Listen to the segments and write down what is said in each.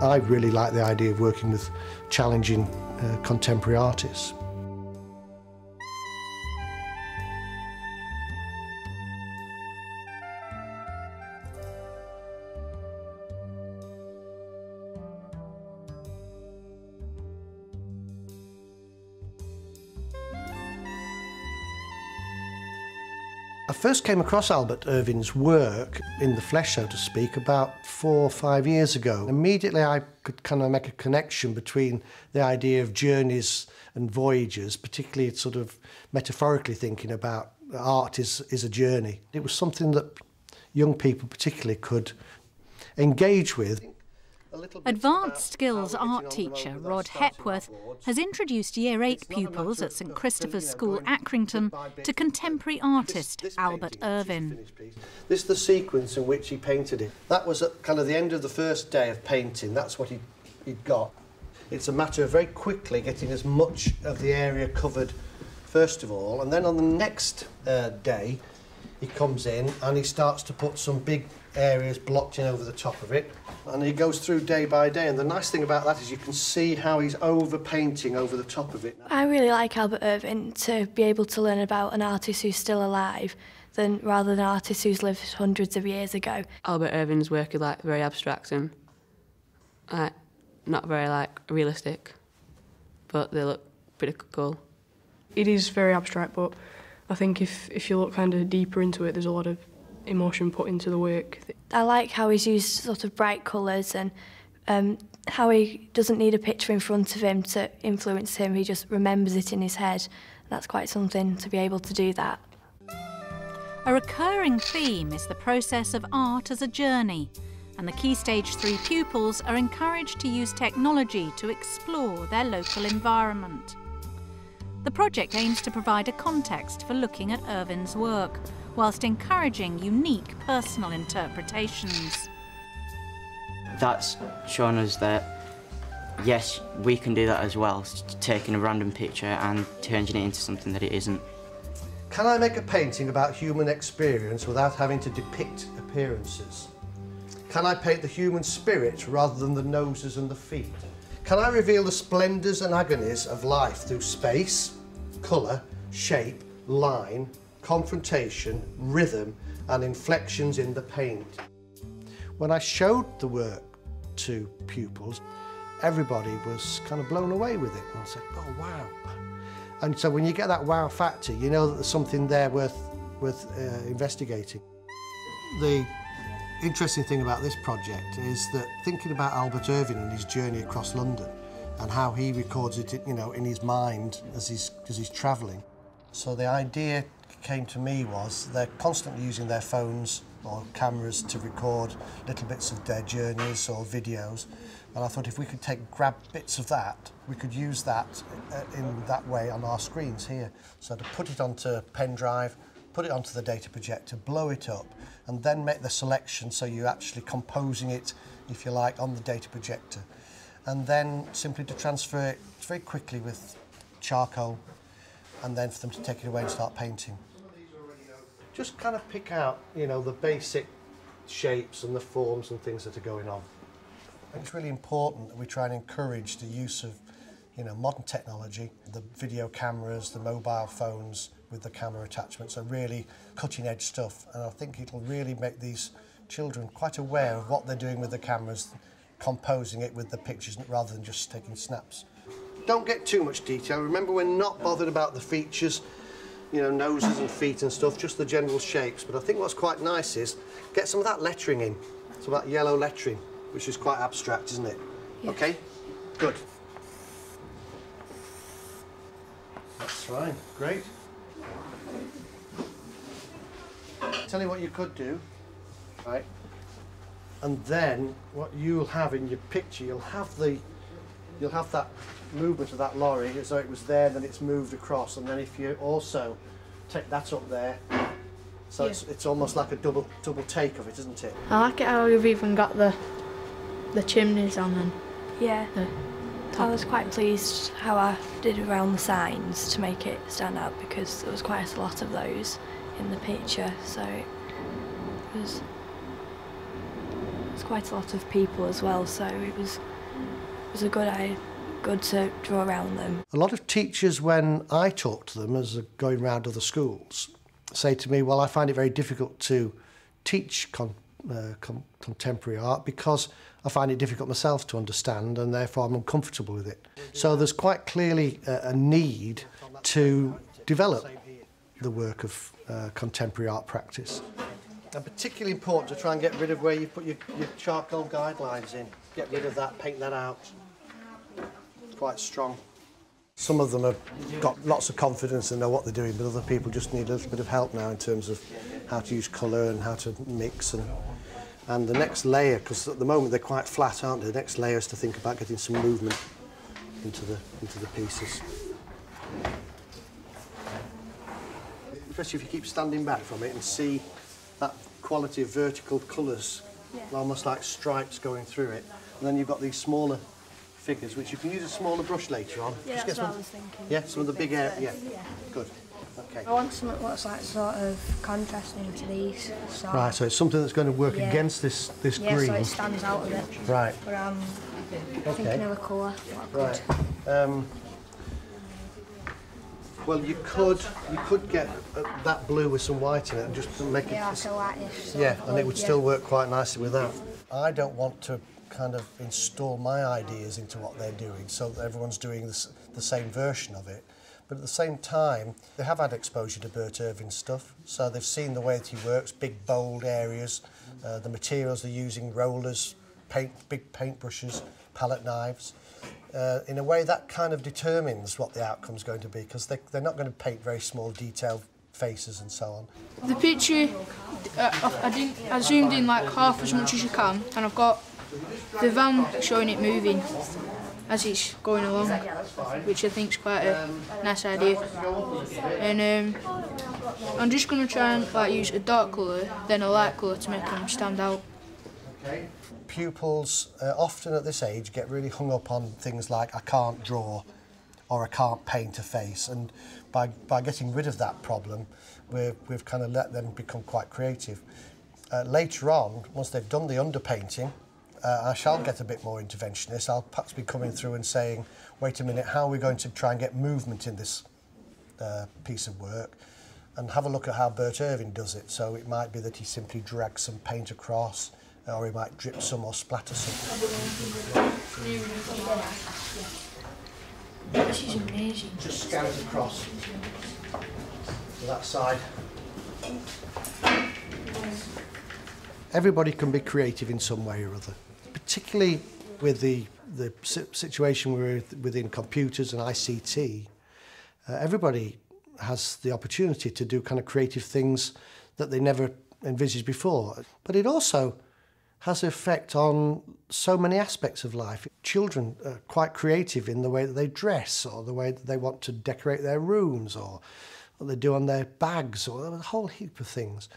I really like the idea of working with challenging contemporary artists. I first came across Albert Irvin's work in the flesh, so to speak, about 4 or 5 years ago. Immediately I could kind of make a connection between the idea of journeys and voyages, particularly sort of metaphorically thinking about art is a journey. It was something that young people particularly could engage with. Advanced Skills art teacher Rod Hepworth has introduced Year 8 pupils at St Christopher's School, Accrington, to contemporary artist Albert Irvin. This is the sequence in which he painted it. That was at kind of the end of the first day of painting. That's what he'd got. It's a matter of very quickly getting as much of the area covered first of all, and then on the next day he comes in and he starts to put some big areas blocked in over the top of it, and he goes through day by day, and the nice thing about that is you can see how he's over painting over the top of it. I really like Albert Irvin to be able to learn about an artist who's still alive rather than an artist who's lived hundreds of years ago. Albert Irvin's work is like very abstract and not very like realistic, but they look pretty cool. It is very abstract, but I think if you look kind of deeper into it, there's a lot of emotion put into the work. I like how he's used sort of bright colours and how he doesn't need a picture in front of him to influence him, he just remembers it in his head. That's quite something to be able to do that. A recurring theme is the process of art as a journey, and the Key Stage 3 pupils are encouraged to use technology to explore their local environment. The project aims to provide a context for looking at Irvin's work, whilst encouraging unique personal interpretations. That's shown us that, yes, we can do that as well, taking a random picture and changing it into something that it isn't. Can I make a painting about human experience without having to depict appearances? Can I paint the human spirit rather than the noses and the feet? Can I reveal the splendours and agonies of life through space, colour, shape, line, confrontation, rhythm and inflections in the paint? When I showed the work to pupils, everybody was kind of blown away with it, and I said, oh wow. And so when you get that wow factor, you know that there's something there worth investigating. The interesting thing about this project is that thinking about Albert Irvin and his journey across London and how he records it, you know, in his mind as he's travelling. So the idea came to me was they're constantly using their phones or cameras to record little bits of their journeys or videos, and I thought if we could grab bits of that, we could use that in that way on our screens here. So to put it onto a pen drive, put it onto the data projector, blow it up, and then make the selection so you're actually composing it, if you like, on the data projector. And then simply to transfer it very quickly with charcoal, and then for them to take it away and start painting. Just kind of pick out, you know, the basic shapes and the forms and things that are going on. And it's really important that we try and encourage the use of, you know, modern technology. The video cameras, the mobile phones with the camera attachments are really cutting-edge stuff, and I think it'll really make these children quite aware of what they're doing with the cameras, composing it with the pictures rather than just taking snaps. Don't get too much detail. Remember, we're not bothered about the features, you know, noses and feet and stuff, just the general shapes. But I think what's quite nice is get some of that lettering in, some of that yellow lettering, which is quite abstract, isn't it? Yeah. Okay, good. That's fine, great. Tell you what you could do, right? And then what you'll have in your picture, you'll have that movement of that lorry as though it was there, then it's moved across, and then if you also take that up there, so yeah, it's almost like a double take of it, isn't it? I like it how you've even got the chimneys on and yeah. I was quite pleased how I did around the signs to make it stand out, because there was quite a lot of those in the picture, so it was There's quite a lot of people as well, so it was a good to draw around them. A lot of teachers, when I talk to them as going around other schools, say to me, well, I find it very difficult to teach contemporary art because I find it difficult myself to understand and therefore I'm uncomfortable with it. So there's quite clearly a need to develop the work of contemporary art practice. And particularly important to try and get rid of where you put your charcoal guidelines in. Get rid of that, paint that out. It's quite strong. Some of them have got lots of confidence and know what they're doing, but other people just need a little bit of help now in terms of how to use colour and how to mix. And the next layer, because at the moment they're quite flat, aren't they? The next layer is to think about getting some movement into the pieces. Especially if you keep standing back from it and see that quality of vertical colours, almost like stripes going through it. And then you've got these smaller figures, which you can use a smaller brush later on. Yeah, that's what I was thinking. Yeah, some of the big area. Yeah. Good. Okay. I want something that's like sort of contrasting to these. So Right, so it's something that's going to work against this yeah, green. so it stands out a bit. Right. But I'm thinking of a colour. Right. Well, you could get that blue with some white in it and just make it. Yeah, like a whitish. Yeah, and it would still work quite nicely with that. I don't want to kind of install my ideas into what they're doing so that everyone's doing the same version of it. But at the same time, they have had exposure to Albert Irvin stuff, so they've seen the way that he works, big, bold areas, the materials they're using, rollers, big paintbrushes, palette knives. In a way, that kind of determines what the outcome's going to be, because they're not going to paint very small, detailed faces and so on. The picture, I zoomed in like half as much as you can, and I've got the van showing it moving as it's going along, which I think is quite a nice idea. And I'm just going to try and like use a dark colour, then a light colour to make them stand out. Okay. Pupils often at this age get really hung up on things like I can't draw or I can't paint a face, and by getting rid of that problem we've kind of let them become quite creative. Later on, once they've done the underpainting, I shall get a bit more interventionist. I'll perhaps be coming through and saying, wait a minute, how are we going to try and get movement in this piece of work? And have a look at how Albert Irvin does it. So it might be that he simply drags some paint across, or he might drip some or splatter some. This is amazing. Just scan it across to that side. Everybody can be creative in some way or other, particularly with the situation we're within computers and ICT. Everybody has the opportunity to do kind of creative things that they never envisaged before. But it also has an effect on so many aspects of life. Children are quite creative in the way that they dress, or the way that they want to decorate their rooms, or what they do on their bags, or a whole heap of things.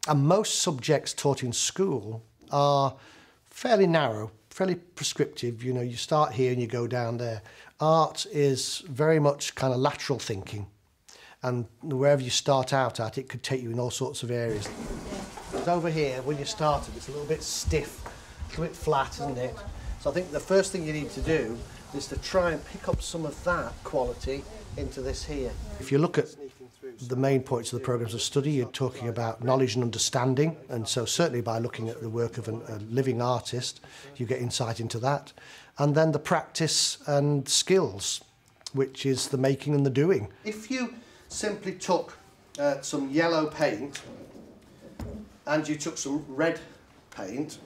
And most subjects taught in school are fairly narrow, fairly prescriptive. You know, you start here and you go down there. Art is very much kind of lateral thinking. And wherever you start out at, it could take you in all sorts of areas. Over here, when you started, it's a little bit stiff, a little bit flat, isn't it? So I think the first thing you need to do is to try and pick up some of that quality into this here. If you look at the main points of the programmes of study, you're talking about knowledge and understanding, and so certainly by looking at the work of a living artist, you get insight into that. And then the practice and skills, which is the making and the doing. If you simply took some yellow paint and you took some red paint,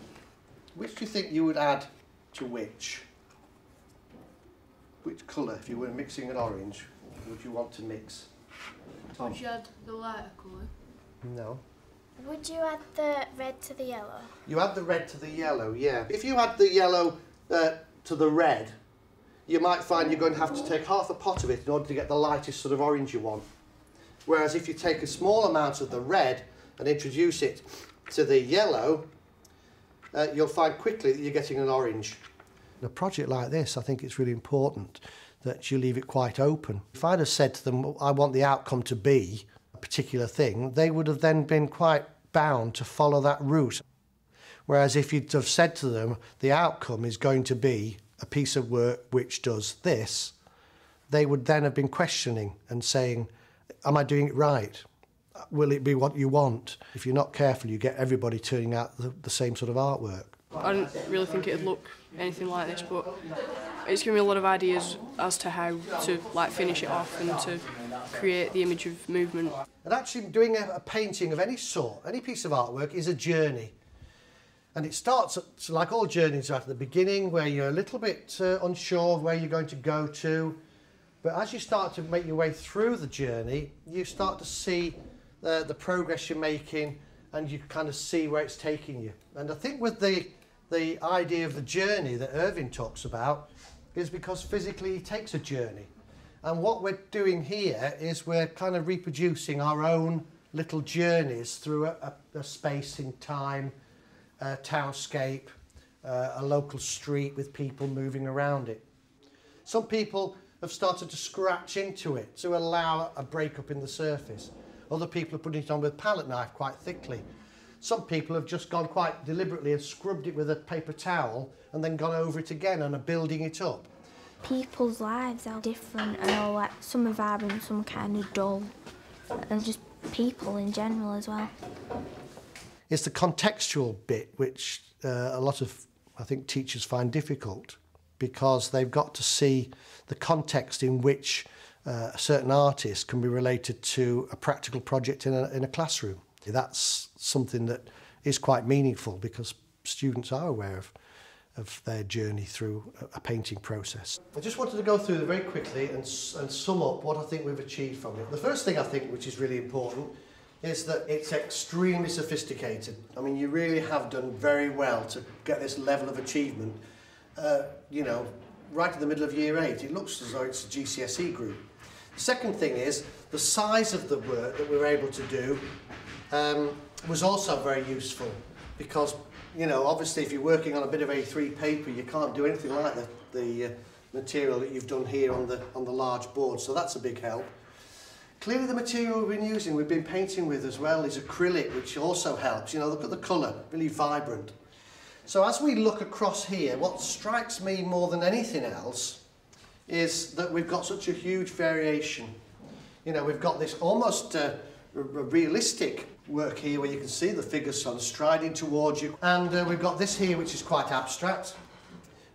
which do you think you would add to which? Which colour, if you were mixing an orange, would you want to mix? Tom? Would you add the lighter colour? No. Would you add the red to the yellow? You add the red to the yellow, yeah. If you add the yellow to the red, you might find you're going to have to take half a pot of it in order to get the lightest sort of orange you want. Whereas if you take a small amount of the red and introduce it to the yellow, you'll find quickly that you're getting an orange. In a project like this, I think it's really important that you leave it quite open. If I'd have said to them, I want the outcome to be a particular thing, they would have then been quite bound to follow that route. Whereas if you'd have said to them, the outcome is going to be a piece of work which does this, they would then have been questioning and saying, am I doing it right? Will it be what you want? If you're not careful, you get everybody turning out the same sort of artwork. I didn't really think it'd look anything like this, but it's given me a lot of ideas as to how to finish it off and to create the image of movement. And actually doing a painting of any sort, any piece of artwork, is a journey. And it starts, like all journeys, at the beginning, where you're a little bit unsure of where you're going to go to. But as you start to make your way through the journey, you start to see the progress you're making, and you kind of see where it's taking you. And I think with the idea of the journey that Irvin talks about is because physically he takes a journey. And what we're doing here is we're kind of reproducing our own little journeys through a space in time, a townscape, a local street with people moving around it. Some people have started to scratch into it to allow a break-up in the surface. Other people are putting it on with a palette knife quite thickly. Some people have just gone quite deliberately and scrubbed it with a paper towel and then gone over it again and are building it up. People's lives are different and all that. Some are vibrant, some are kind of dull. And just people in general as well. It's the contextual bit which a lot of, I think, teachers find difficult, because they've got to see the context in which a certain artist can be related to a practical project in a classroom. That's something that is quite meaningful, because students are aware of their journey through a painting process. I just wanted to go through very quickly and sum up what I think we've achieved from it. The first thing I think, which is really important, is that it's extremely sophisticated. I mean, you really have done very well to get this level of achievement. You know, right in the middle of year 8, it looks as though it's a GCSE group. The second thing is the size of the work that we were able to do was also very useful, because, you know, obviously if you're working on a bit of A3 paper, you can't do anything like the material that you've done here on the large board, so that's a big help. Clearly the material we've been painting with as well, is acrylic, which also helps. You know, look at the colour, really vibrant. So as we look across here, what strikes me more than anything else is that we've got such a huge variation. You know, we've got this almost realistic work here where you can see the figures sort of striding towards you. And we've got this here which is quite abstract.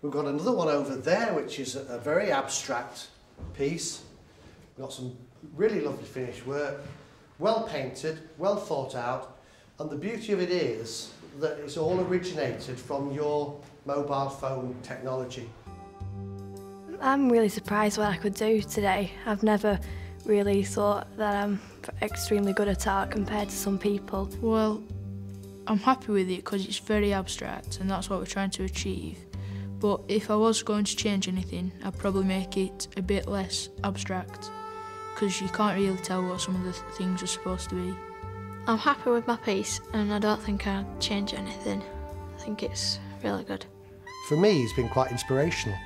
We've got another one over there which is a very abstract piece. We've got some really lovely finished work, well painted, well thought out, and the beauty of it is that it's all originated from your mobile phone technology. I'm really surprised what I could do today. I've never really thought that I'm extremely good at art compared to some people. Well, I'm happy with it because it's very abstract and that's what we're trying to achieve. But if I was going to change anything, I'd probably make it a bit less abstract, because you can't really tell what some of the things are supposed to be. I'm happy with my piece and I don't think I'd change anything. I think it's really good. For me, it's been quite inspirational.